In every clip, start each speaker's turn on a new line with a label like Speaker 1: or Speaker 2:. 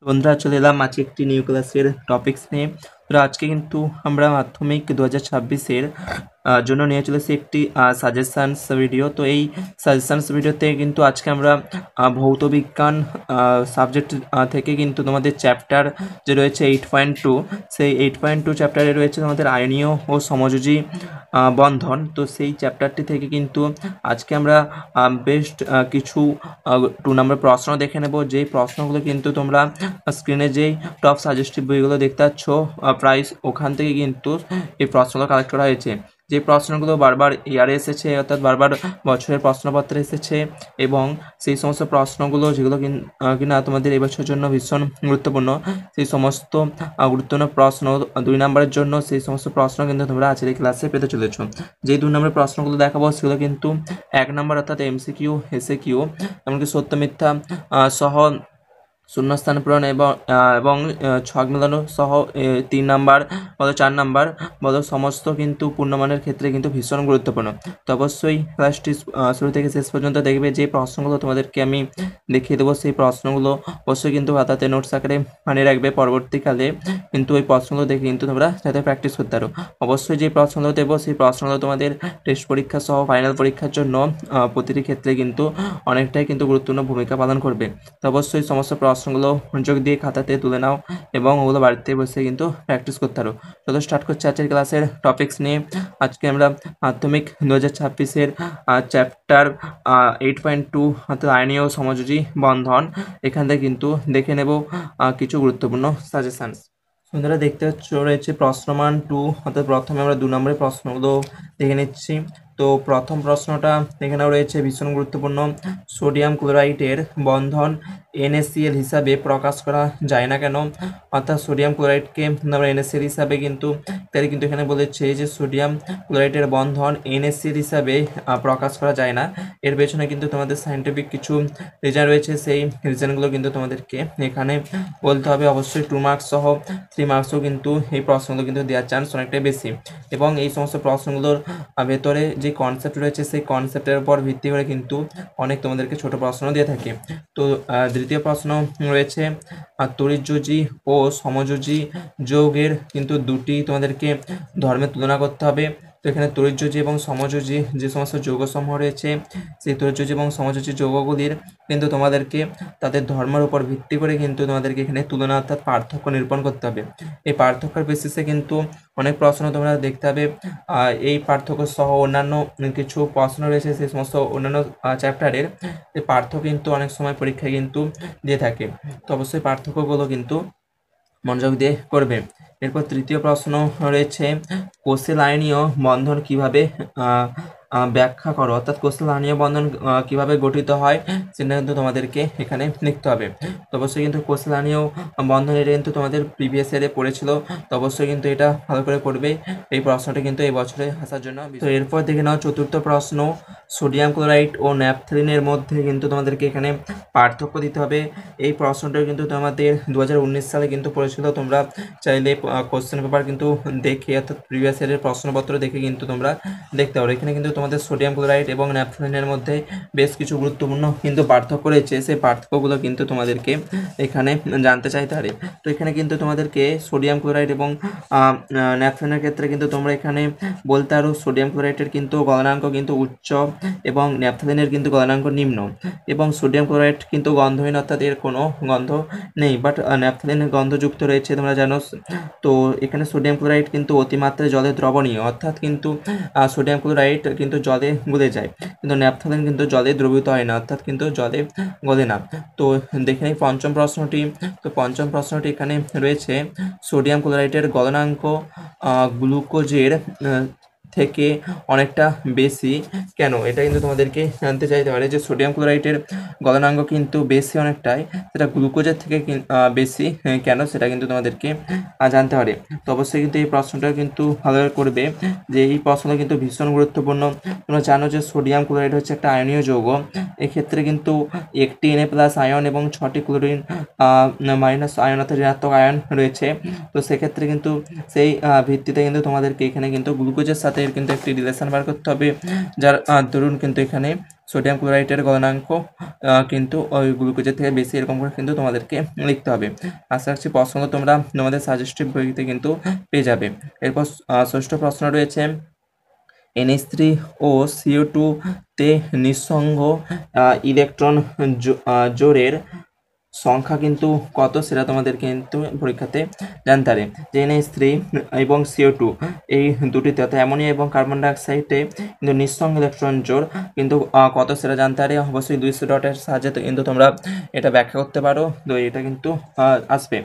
Speaker 1: বন্ধুরা চলে এলাম আজকে একটি নিউ ক্লাসের টপিকস নিয়ে। তো আজকে কিন্তু আমরা মাধ্যমিক 2026-এর জন্য নিয়ে চলেছি একটি সাজেশানস ভিডিও। তো এই সাজেশানস ভিডিওতে কিন্তু আজকে আমরা ভৌত বিজ্ঞান সাবজেক্ট থেকে কিন্তু তোমাদের চ্যাপ্টার যে রয়েছে 8.2, সেই 8.2 চ্যাপ্টারে রয়েছে তোমাদের আয়নীয় ও সমযোজী বন্ধন। তো সেই চ্যাপ্টারটি থেকে কিন্তু আজকে আমরা বেস্ট কিছু 2 নম্বর প্রশ্ন দেখে নেব, যেই প্রশ্নগুলো কিন্তু তোমরা স্ক্রিনে যেই টপ সাজেস্টিভ বইগুলো দেখতে পাচ্ছ প্রাইস, ওখান থেকে কিন্তু এই প্রশ্নগুলো কালেক্ট করা হয়েছে। যে প্রশ্নগুলো বারবার ইয়ারে এসেছে, অর্থাৎ বারবার বছরের প্রশ্নপত্রে এসেছে, এবং সেই সমস্ত প্রশ্নগুলো যেগুলো কিনা তোমাদের এই বছরের জন্য ভীষণ গুরুত্বপূর্ণ, সেই সমস্ত গুরুত্বপূর্ণ প্রশ্ন 2 নম্বরের জন্য, সেই সমস্ত প্রশ্ন কিন্তু তোমরা আজকের এই ক্লাসে পেতে চলেছ। যেই 2 নম্বরের প্রশ্নগুলো দেখাবো সেগুলো কিন্তু 1 নম্বর অর্থাৎ এমসিকিউ, এসএকিউ, এমনকি সত্য মিথ্যা সহ শূন্যস্থান পূরণ এবং ছক মেলানো সহ 3 নাম্বার বলো 4 নাম্বার বলো সমস্ত কিন্তু পূর্ণমানের ক্ষেত্রে কিন্তু ভীষণ গুরুত্বপূর্ণ। তো অবশ্যই ক্লাসটি শুরু থেকে শেষ পর্যন্ত দেখবে। যে প্রশ্নগুলো তোমাদেরকে আমি দেখিয়ে দেবো সেই প্রশ্নগুলো অবশ্যই কিন্তু খাতাতে নোটস আকারে বানিয়ে রাখবে, পরবর্তীকালে কিন্তু ওই প্রশ্নগুলো দেখে কিন্তু তোমরা যাতে প্র্যাকটিস করতে পারো। অবশ্যই যে প্রশ্নগুলো দেবো সেই প্রশ্নগুলো তোমাদের টেস্ট পরীক্ষা সহ ফাইনাল পরীক্ষার জন্য প্রতিটি ক্ষেত্রে কিন্তু অনেকটাই কিন্তু গুরুত্বপূর্ণ ভূমিকা পালন করবে। তো অবশ্যই সমস্ত প্রশ্নগুলো মনোযোগ দিয়ে খাতাতে তুলে নাও এবং ওগুলো বাড়িতে বসে কিন্তু প্র্যাকটিস করতে পারো। চলো স্টার্ট করছি আজকের ক্লাসের টপিকস নিয়ে। আজকে আমরা মাধ্যমিক 2026-এর চ্যাপ্টার 8.2 অর্থাৎ আয়নীয় সমযোজী বন্ধন, এখান থেকে কিন্তু দেখে নেব কিছু গুরুত্বপূর্ণ সাজেশানস। সুন্দর দেখতে রয়েছে প্রশ্নমান 2, অর্থাৎ প্রথমে আমরা 2 নম্বরের প্রশ্নগুলো দেখে নিচ্ছি। তো প্রথম প্রশ্নটা এখানেও রয়েছে ভীষণ গুরুত্বপূর্ণ। সোডিয়াম ক্লোরাইডের বন্ধন NaCl হিসাবে প্রকাশ করা যায় না কেন? অর্থাৎ সোডিয়াম ক্লোরাইডকে আমরা NaCl হিসাবে কিন্তু এখানে বলেছে যে সোডিয়াম ক্লোরাইডের বন্ধন NaCl হিসাবে প্রকাশ করা যায় না। এর পেছনে কিন্তু তোমাদের সায়েন্টিফিক কিছু রিজন রয়েছে, সেই রিজনগুলো কিন্তু তোমাদেরকে এখানে বলতে হবে। অবশ্যই 2 মার্কস সহ 3 মার্কসও কিন্তু এই প্রশ্নগুলো কিন্তু দেওয়ার চান্স অনেকটাই বেশি, এবং এই সমস্ত প্রশ্নগুলোর ভেতরে যে কনসেপ্ট রয়েছে সেই কনসেপ্টের উপর ভিত্তি করে কিন্তু অনেক তোমাদেরকে ছোট প্রশ্ন দিয়ে থাকে। তো দ্বিতীয় প্রশ্ন রয়েছে তড়িৎযোজী ও সমযোজী যৌগের কিন্তু দুটি তোমাদেরকে ধর্মের তুলনা করতে হবে। তো এখানে তড়িৎযোজী এবং সমযোজী যে সমস্ত যৌগসমূহ রয়েছে, সেই তড়িৎযোজী এবং সমযোজী যৌগগুলির কিন্তু তোমাদেরকে তাদের ধর্মের উপর ভিত্তি করে কিন্তু তোমাদেরকে এখানে তুলনা অর্থাৎ পার্থক্য নিরূপণ করতে হবে। এই পার্থক্যের বেসিসে কিন্তু অনেক প্রশ্ন তোমরা দেখতে হবে। এই পার্থক্য সহ অন্যান্য কিছু প্রশ্ন রয়েছে, সেই সমস্ত অন্যান্য চ্যাপ্টারের এই পার্থক্য কিন্তু অনেক সময় পরীক্ষায় কিন্তু দিয়ে থাকে। তো অবশ্যই পার্থক্যগুলো কিন্তু মনোযোগ দিয়ে করবে। এরপর তৃতীয় প্রশ্ন রয়েছে কোষের আয়নীয় বন্ধন কিভাবে ব্যাখ্যা করো, অর্থাৎ কোষের আয়নীয় বন্ধন কিভাবে গঠিত হয় সেটা কিন্তু তোমাদেরকে এখানে লিখতে হবে। তো অবশ্যই কিন্তু কোষের আয়নীয় বন্ধন এটা কিন্তু তোমাদের প্রিভিয়াস ইয়ারে পড়েছিল, তো অবশ্যই কিন্তু এটা ভালো করে পড়বে। এই প্রশ্নটা কিন্তু এই বছরে আসার জন্য। তো এরপর দেখে নাও চতুর্থ প্রশ্ন, সোডিয়াম ক্লোরাইড ও ন্যাপথলিনের মধ্যে কিন্তু তোমাদেরকে এখানে পার্থক্য দিতে হবে। এই প্রশ্নটা কিন্তু তোমাদের 2019 সালে কিন্তু পড়েছিল। তোমরা চাইলে কোশ্চেন পেপার কিন্তু দেখে, অর্থাৎ প্রিভিয়াস ইয়ারের প্রশ্নপত্র দেখে কিন্তু তোমরা দেখতে পারো। এখানে কিন্তু তোমাদের সোডিয়াম ক্লোরাইড এবং ন্যাপথলিনের মধ্যে বেশ কিছু গুরুত্বপূর্ণ কিন্তু পার্থক্য রয়েছে, সেই পার্থক্যগুলো কিন্তু তোমাদেরকে এখানে জানতে চাইতে পারে। তো এখানে কিন্তু তোমাদেরকে সোডিয়াম ক্লোরাইড এবং ন্যাপথলিনের ক্ষেত্রে কিন্তু তোমরা এখানে বলতে পারো সোডিয়াম ক্লোরাইডের কিন্তু গলনাঙ্ক কিন্তু উচ্চ এবং ন্যাপথলিনের কিন্তু গলনাঙ্ক নিম্ন, এবং সোডিয়াম ক্লোরাইড কিন্তু গন্ধহীন, অর্থাৎ এর কোনো গন্ধ নেই, বাট ন্যাপথলিন গন্ধযুক্ত রয়েছে তোমরা জানো। তো এখানে সোডিয়াম ক্লোরাইড কিন্তু অতিমাত্রায় জলে দ্রবণীয়, অর্থাৎ কিন্তু সোডিয়াম ক্লোরাইড কিন্তু জলে গলে যায়, কিন্তু ন্যাপথলিন কিন্তু জলে দ্রবীভূত হয় না, অর্থাৎ কিন্তু জলে গলে না। তো দেখে নিই পঞ্চম প্রশ্নটি। তো পঞ্চম প্রশ্নটি এখানে রয়েছে সোডিয়াম ক্লোরাইডের গলনাঙ্ক গ্লুকোজের থেকে অনেকটা বেশি কেন? এটা কিন্তু তোমাদেরকে জানতে চাইতে পারে যে সোডিয়াম ক্লোরাইডের গলনাঙ্ক কিন্তু বেশি অনেকটাই, সেটা গ্লুকোজের থেকে বেশি কেন, সেটা কিন্তু তোমাদেরকে জানতে পারে। তো অবশ্যই কিন্তু এই প্রশ্নটা কিন্তু ভালোভাবে করবে, যে এই প্রশ্নটা কিন্তু ভীষণ গুরুত্বপূর্ণ। তোমরা জানো যে সোডিয়াম ক্লোরাইড হচ্ছে একটা আয়নীয় যৌগ। এক্ষেত্রে কিন্তু একটি Na+ আয়ন এবং 6টি ক্লোরিন মাইনাস আয়ন অর্থাৎ ঋণাত্মক আয়ন রয়েছে। তো সেক্ষেত্রে কিন্তু সেই ভিত্তিতে কিন্তু তোমাদেরকে এখানে কিন্তু গ্লুকোজের সাথে সাথে এর কিন্তু একটি রিলেশন বার করতে হবে, যার দরুন কিন্তু এখানে সোডিয়াম ক্লোরাইডের গলনাঙ্ক কিন্তু ওই গ্লুকোজের থেকে বেশি, এরকম করে কিন্তু তোমাদেরকে লিখতে হবে। আশা রাখছি প্রশ্নগুলো তোমরা তোমাদের সাজেস্টিভ বইতে কিন্তু পেয়ে যাবে। এরপর ষষ্ঠ প্রশ্ন রয়েছে, NH3 ও CO2 তে নিঃসঙ্গ ইলেকট্রন জোড়ের সংখ্যা কিন্তু কত, সেটা তোমাদের কিন্তু পরীক্ষাতে জানতে হবে। যে NH3 এবং CO2 এই দুটিতে অর্থাৎ অ্যামোনিয়া এবং কার্বন ডাইঅক্সাইডে কিন্তু নিঃসঙ্গ ইলেকট্রন জোড় কিন্তু কত সেটা জানতে পারে। অবশ্যই 200 ডটের সাহায্যে কিন্তু তোমরা এটা ব্যাখ্যা করতে পারো, তো এটা কিন্তু আসবে।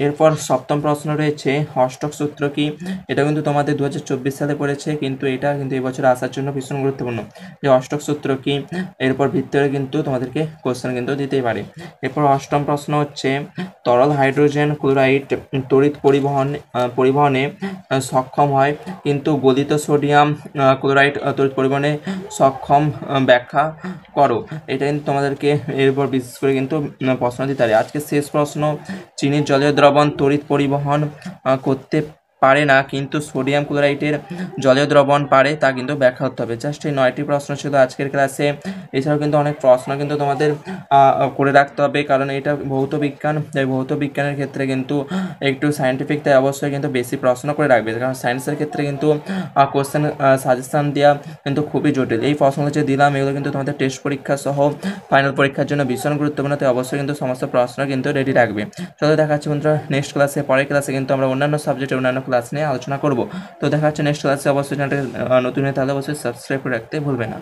Speaker 1: এরপর সপ্তম প্রশ্ন রয়েছে, অষ্টক সূত্র কি? এটা কিন্তু তোমাদের 2024 সালে পড়েছে, কিন্তু এটা কিন্তু এবছর আসার জন্য ভীষণ গুরুত্বপূর্ণ যে অষ্টক সূত্র কি। এরপর ভিতরে কিন্তু তোমাদেরকে কোশ্চেন কিন্তু দিতেই পারে। এরপর অষ্টম প্রশ্ন হচ্ছে, তরল হাইড্রোজেন ক্লোরাইড তড়িৎ পরিবহনে সক্ষম হয়, কিন্তু গলিত সোডিয়াম ক্লোরাইড তড়িৎ পরিবহনে সক্ষম ব্যাখ্যা করো। এটা কিন্তু তোমাদেরকে এরপর বিশেষ করে কিন্তু প্রশ্ন দিতে পারে। আজকে শেষ প্রশ্ন, চিনির জলীয় দ্রবণ তড়িৎ পরিবহন করতে পারে না, কিন্তু সোডিয়াম ক্লোরাইডের জলীয় দ্রবণ পারে, তা কিন্তু ব্যাখ্যা করতে হবে। জাস্ট এই 9টি প্রশ্ন ছিল আজকের ক্লাসে। এছাড়াও কিন্তু অনেক প্রশ্ন কিন্তু তোমাদের করে রাখতে হবে, কারণ এটা ভৌত বিজ্ঞান, তাই ভৌত বিজ্ঞানের ক্ষেত্রে কিন্তু একটু সায়েন্টিফিক, তাই অবশ্যই কিন্তু বেশি প্রশ্ন করে রাখবে, কারণ সায়েন্সের ক্ষেত্রে কিন্তু কোশ্চেন সাজেশান দেওয়া কিন্তু খুবই জটিল। এই প্রশ্নগুলো যে দিলাম এগুলো কিন্তু তোমাদের টেস্ট পরীক্ষা সহ ফাইনাল পরীক্ষার জন্য ভীষণ গুরুত্বপূর্ণ, তাই অবশ্যই কিন্তু সমস্ত প্রশ্ন কিন্তু রেডি রাখবে। চলো দেখা হচ্ছে বন্ধুরা নেক্সট ক্লাসে। পরের ক্লাসে কিন্তু আমরা অন্যান্য সাবজেক্টের অন্যান্য ক্লাস নিয়ে আলোচনা করব। তো দেখা হচ্ছে নেক্সট ক্লাসে। অবশ্যই চ্যানেলটা নতুন হয়ে তাহলে অবশ্যই সাবস্ক্রাইব করে রাখতে ভুলবে না।